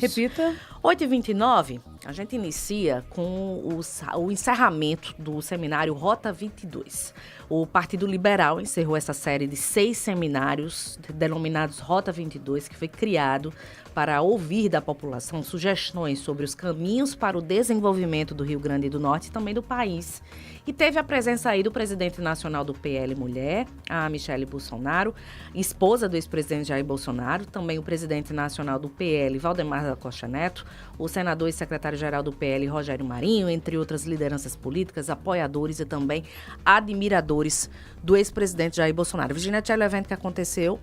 Repita. 8h29, a gente inicia com o encerramento do seminário Rota 22. O Partido Liberal encerrou essa série de 6 seminários denominados Rota 22, que foi criado para ouvir da população sugestões sobre os caminhos para o desenvolvimento do Rio Grande do Norte e também do país. E teve a presença aí do presidente nacional do PL Mulher, a Michele Bolsonaro, esposa do ex-presidente Jair Bolsonaro, também o presidente nacional do PL, Valdemar da Costa Neto, o senador e secretário-geral do PL, Rogério Marinho, entre outras lideranças políticas, apoiadores e também admiradores do ex-presidente Jair Bolsonaro. Virginia, tinha o evento que aconteceu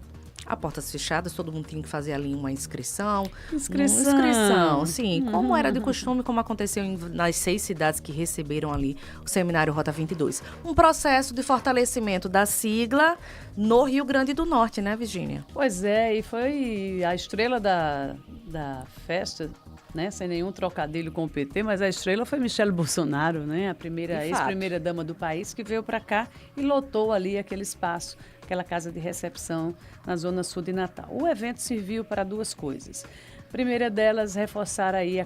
a portas fechadas, todo mundo tinha que fazer ali uma inscrição. Inscrição, sim. Como era de costume, como aconteceu nas 6 cidades que receberam ali o seminário Rota 22. Um processo de fortalecimento da sigla no Rio Grande do Norte, né, Virginia? Pois é, e foi a estrela da festa, né, sem nenhum trocadilho com o PT, mas a estrela foi Michele Bolsonaro, né, a ex-primeira dama do país, que veio para cá e lotou ali aquele espaço, aquela casa de recepção na zona sul de Natal. O evento serviu para 2 coisas. A primeira delas, reforçar aí a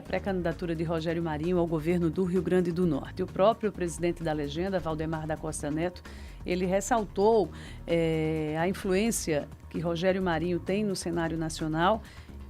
pré-candidatura de Rogério Marinho ao governo do Rio Grande do Norte. O próprio presidente da legenda, Valdemar da Costa Neto, ele ressaltou a influência que Rogério Marinho tem no cenário nacional,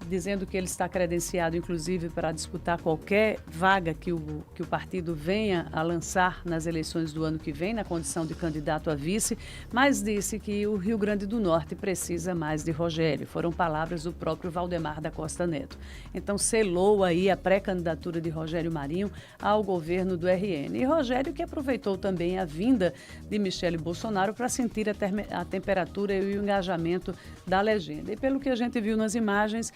dizendo que ele está credenciado, inclusive, para disputar qualquer vaga que o partido venha a lançar nas eleições do ano que vem, na condição de candidato a vice, mas disse que o Rio Grande do Norte precisa mais de Rogério. Foram palavras do próprio Valdemar da Costa Neto. Então, selou aí a pré-candidatura de Rogério Marinho ao governo do RN. E Rogério que aproveitou também a vinda de Michele Bolsonaro para sentir a temperatura e o engajamento da legenda. E pelo que a gente viu nas imagens,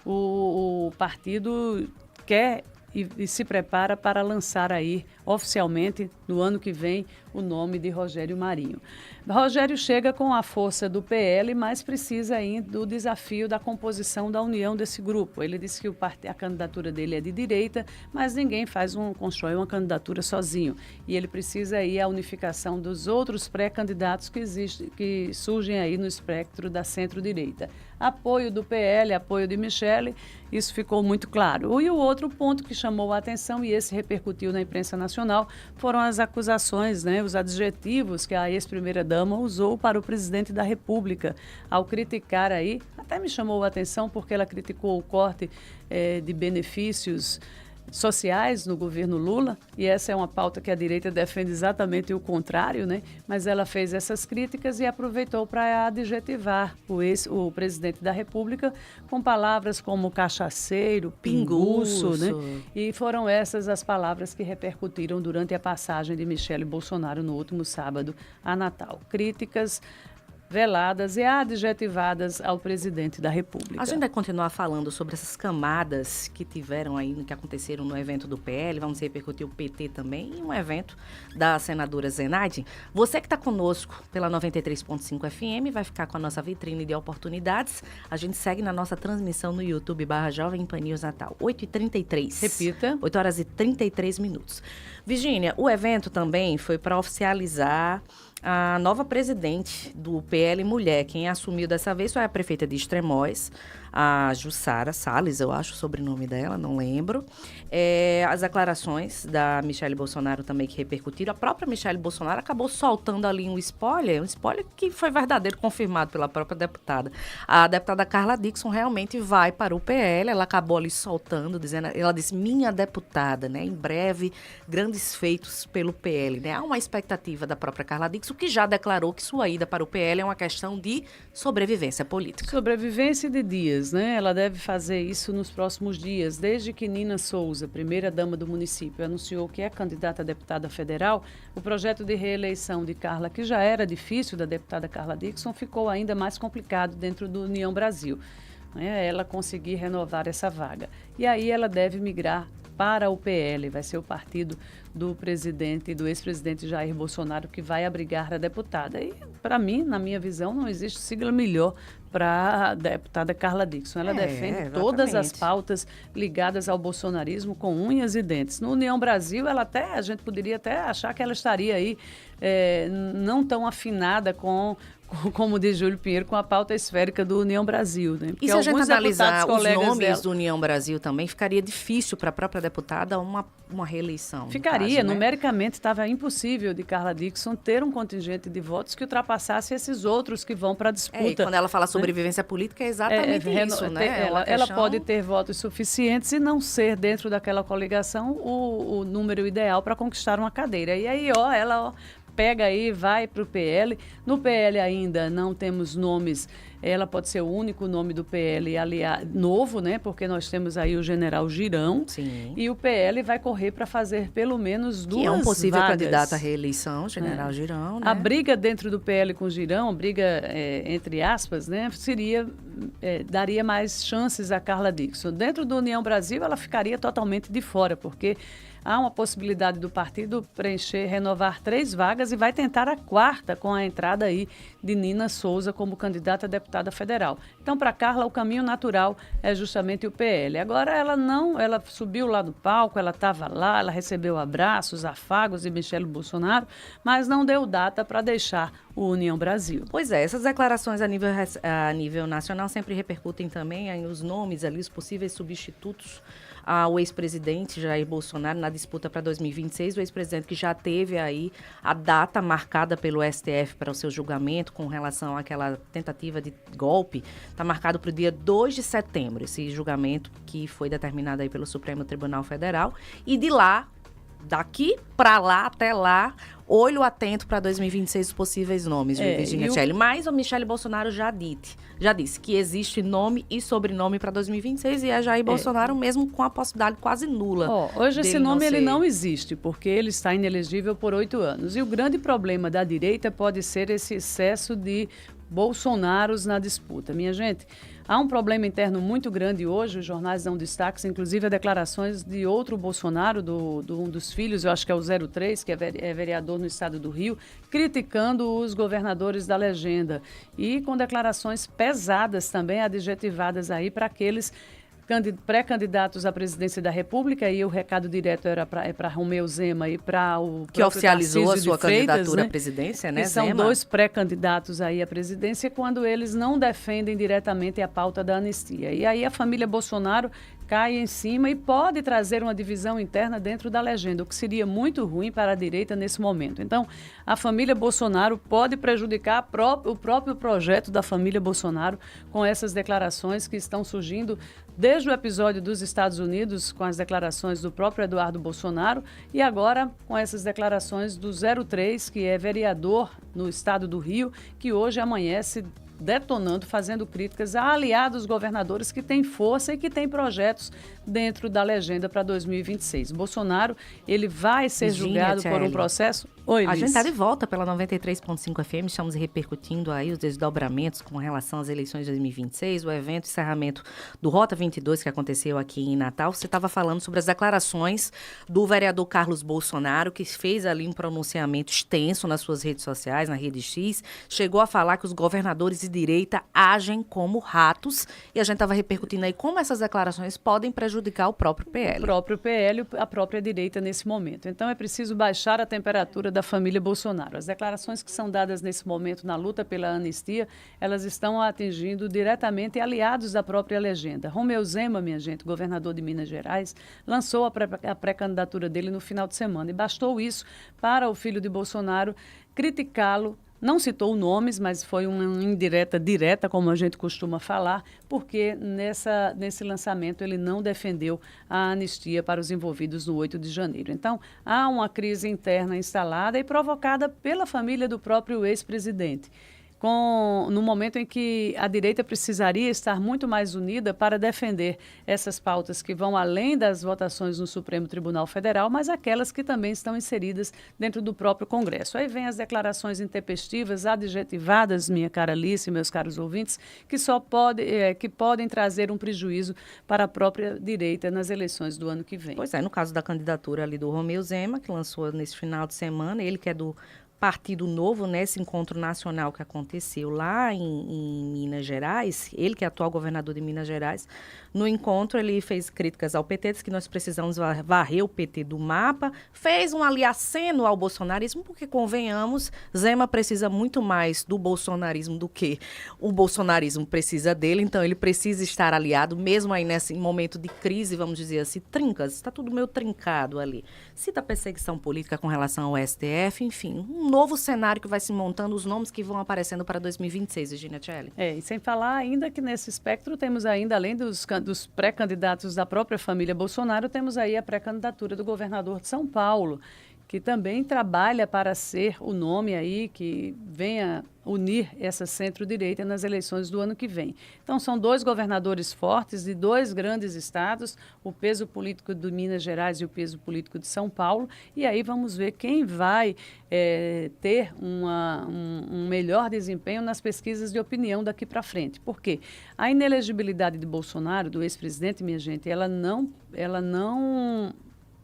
o partido quer e se prepara para lançar aí oficialmente no ano que vem o nome de Rogério Marinho. Rogério chega com a força do PL, mas precisa ainda do desafio da composição da união desse grupo. Ele disse que a candidatura dele é de direita, mas ninguém constrói uma candidatura sozinho. E ele precisa aí a unificação dos outros pré-candidatos que surgem aí no espectro da centro-direita. Apoio do PL, apoio de Michele, isso ficou muito claro. E o outro ponto que chamou a atenção, e esse repercutiu na imprensa nacional, foram as acusações, né, os adjetivos que a ex-primeira-dama usou para o presidente da República, ao criticar aí, até me chamou a atenção porque ela criticou o corte de benefícios sociais no governo Lula, e essa é uma pauta que a direita defende exatamente o contrário, né? Mas ela fez essas críticas e aproveitou para adjetivar o presidente da República com palavras como cachaceiro, pinguço, né? E foram essas as palavras que repercutiram durante a passagem de Michele Bolsonaro no último sábado a Natal. Críticas veladas e adjetivadas ao presidente da República. A gente vai continuar falando sobre essas camadas que tiveram aí, que aconteceram no evento do PL, vamos repercutir o PT também, e um evento da senadora Zenaide. Você que está conosco pela 93.5 FM vai ficar com a nossa vitrine de oportunidades. A gente segue na nossa transmissão no YouTube /Jovem Pan News Natal, 8h33. Repita. 8h33. Virgínia, o evento também foi para oficializar a nova presidente do PL Mulher. Quem assumiu dessa vez foi a prefeita de Extremóis, a Jussara Salles, eu acho o sobrenome dela, não lembro. As declarações da Michele Bolsonaro também que repercutiram. A própria Michele Bolsonaro acabou soltando ali um spoiler que foi verdadeiro, confirmado pela própria deputada. A deputada Carla Dickson realmente vai para o PL, ela acabou ali soltando, ela disse, minha deputada, né, em breve, grandes feitos pelo PL, né? Há uma expectativa da própria Carla Dickson, que já declarou que sua ida para o PL é uma questão de sobrevivência política. Sobrevivência de dias, né? Ela deve fazer isso nos próximos dias. Desde que Nina Souza, primeira-dama do município, anunciou que é candidata a deputada federal, o projeto de reeleição de Carla, que já era difícil, da deputada Carla Dickson, ficou ainda mais complicado dentro do União Brasil, né? Ela conseguir renovar essa vaga. E aí ela deve migrar para o PL, vai ser o partido do ex-presidente Jair Bolsonaro que vai abrigar a deputada. E, para mim, na minha visão, não existe sigla melhor para a deputada Carla Dickson. Ela defende todas as pautas ligadas ao bolsonarismo com unhas e dentes. No União Brasil, a gente poderia até achar que ela estaria aí não tão afinada com como diz Júlio Pinheiro, com a pauta esférica do União Brasil. Né? E se a gente analisar os nomes do União Brasil também, ficaria difícil para a própria deputada uma reeleição? Ficaria. Caso, né? Numericamente, estava impossível de Carla Dickson ter um contingente de votos que ultrapassasse esses outros que vão para a disputa. E quando ela fala sobrevivência política, é exatamente isso, né? Ela pode ter votos suficientes e não ser, dentro daquela coligação, o número ideal para conquistar uma cadeira. E aí, ela pega aí, vai para o PL. No PL ainda não temos nomes, ela pode ser o único nome do PL novo, né? Porque nós temos aí o general Girão. Sim. E o PL vai correr para fazer pelo menos 2 vagas. Que é um possível candidato à reeleição, general Girão, né? A briga dentro do PL com o Girão, briga entre aspas, né? Daria mais chances a Carla Dickson. Dentro do União Brasil, ela ficaria totalmente de fora, porque há uma possibilidade do partido renovar 3 vagas e vai tentar a 4ª com a entrada aí de Nina Souza como candidata a deputada federal. Então, para Carla, o caminho natural é justamente o PL. Agora, ela subiu lá no palco, ela estava lá, ela recebeu abraços, afagos de Michele Bolsonaro, mas não deu data para deixar o União Brasil. Pois é, essas declarações a nível nacional sempre repercutem também aí os nomes ali, os possíveis substitutos ao ex-presidente Jair Bolsonaro na disputa para 2026, o ex-presidente que já teve aí a data marcada pelo STF para o seu julgamento com relação àquela tentativa de golpe, está marcado para o dia 2 de setembro, esse julgamento que foi determinado aí pelo Supremo Tribunal Federal, e de lá, daqui para lá, até lá, olho atento para 2026 os possíveis nomes, Virginia Tchelle. Mas o Michele Bolsonaro já disse que existe nome e sobrenome para 2026 e é Jair Bolsonaro mesmo com a possibilidade quase nula. Hoje esse nome ele não existe, porque ele está inelegível por 8 anos. E o grande problema da direita pode ser esse excesso de Bolsonaros na disputa. Minha gente, há um problema interno muito grande hoje, os jornais dão destaques, inclusive a declarações de outro Bolsonaro, um dos filhos, eu acho que é o 03, que é vereador no estado do Rio, criticando os governadores da legenda e com declarações pesadas também, adjetivadas aí para aqueles pré-candidatos à presidência da República, e o recado direto era para Romeu Zema e para o que oficializou Tarcísio a sua candidatura à presidência, né, que são Zema? 2 pré-candidatos aí à presidência, quando eles não defendem diretamente a pauta da anistia. E aí a família Bolsonaro cai em cima e pode trazer uma divisão interna dentro da legenda, o que seria muito ruim para a direita nesse momento. Então, a família Bolsonaro pode prejudicar o próprio projeto da família Bolsonaro com essas declarações que estão surgindo desde o episódio dos Estados Unidos, com as declarações do próprio Eduardo Bolsonaro, e agora com essas declarações do 03, que é vereador no estado do Rio, que hoje amanhece detonando, fazendo críticas a aliados governadores que têm força e que têm projetos dentro da legenda para 2026. Bolsonaro, ele vai ser julgado por um processo... Oi, Liz. A gente está de volta pela 93.5 FM, estamos repercutindo aí os desdobramentos com relação às eleições de 2026, o evento, o encerramento do Rota 22 que aconteceu aqui em Natal. Você estava falando sobre as declarações do vereador Carlos Bolsonaro, que fez ali um pronunciamento extenso nas suas redes sociais, na Rede X, chegou a falar que os governadores de direita agem como ratos, e a gente estava repercutindo aí como essas declarações podem prejudicar o próprio PL. O próprio PL, a própria direita nesse momento. Então é preciso baixar a temperatura da família Bolsonaro. As declarações que são dadas nesse momento na luta pela anistia, elas estão atingindo diretamente aliados da própria legenda. Romeu Zema, minha gente, governador de Minas Gerais, lançou a pré-candidatura dele no final de semana, e bastou isso para o filho de Bolsonaro criticá-lo. Não citou nomes, mas foi uma indireta direta, como a gente costuma falar, porque nesse lançamento ele não defendeu a anistia para os envolvidos no 8 de janeiro. Então, há uma crise interna instalada e provocada pela família do próprio ex-presidente, no momento em que a direita precisaria estar muito mais unida para defender essas pautas que vão além das votações no Supremo Tribunal Federal, mas aquelas que também estão inseridas dentro do próprio Congresso. Aí vem as declarações intempestivas, adjetivadas, minha cara Alice, meus caros ouvintes, que podem trazer um prejuízo para a própria direita nas eleições do ano que vem. Pois é, no caso da candidatura ali do Romeu Zema, que lançou nesse final de semana, ele que é do Partido Novo, nesse encontro nacional que aconteceu lá em Minas Gerais, ele que é atual governador de Minas Gerais, no encontro ele fez críticas ao PT, disse que nós precisamos varrer o PT do mapa, fez um aceno ao bolsonarismo, porque, convenhamos, Zema precisa muito mais do bolsonarismo do que o bolsonarismo precisa dele, então ele precisa estar aliado, mesmo aí nesse momento de crise, vamos dizer assim, trincas, está tudo meio trincado ali. Cita perseguição política com relação ao STF, enfim, um novo cenário que vai se montando, os nomes que vão aparecendo para 2026, Virginia Tchelle. E sem falar ainda que nesse espectro temos ainda, além dos pré-candidatos da própria família Bolsonaro, temos aí a pré-candidatura do governador de São Paulo, que também trabalha para ser o nome aí que venha unir essa centro-direita nas eleições do ano que vem. Então, são 2 governadores fortes de 2 grandes estados, o peso político de Minas Gerais e o peso político de São Paulo, e aí vamos ver quem vai ter um melhor desempenho nas pesquisas de opinião daqui para frente. Por quê? A inelegibilidade de Bolsonaro, do ex-presidente, minha gente, ela não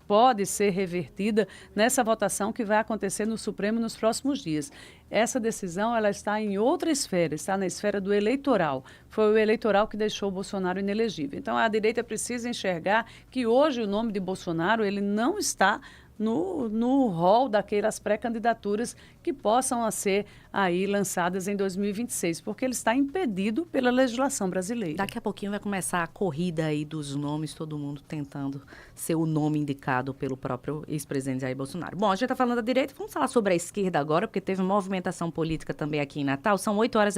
pode ser revertida nessa votação que vai acontecer no Supremo nos próximos dias. Essa decisão ela está em outra esfera, está na esfera do eleitoral. Foi o eleitoral que deixou o Bolsonaro inelegível. Então, a direita precisa enxergar que hoje o nome de Bolsonaro ele não está no rol daquelas pré-candidaturas que possam ser aí lançadas em 2026, porque ele está impedido pela legislação brasileira. Daqui a pouquinho vai começar a corrida aí dos nomes, todo mundo tentando ser o nome indicado pelo próprio ex-presidente Jair Bolsonaro. Bom, a gente está falando da direita, vamos falar sobre a esquerda agora, porque teve movimentação política também aqui em Natal. São 8h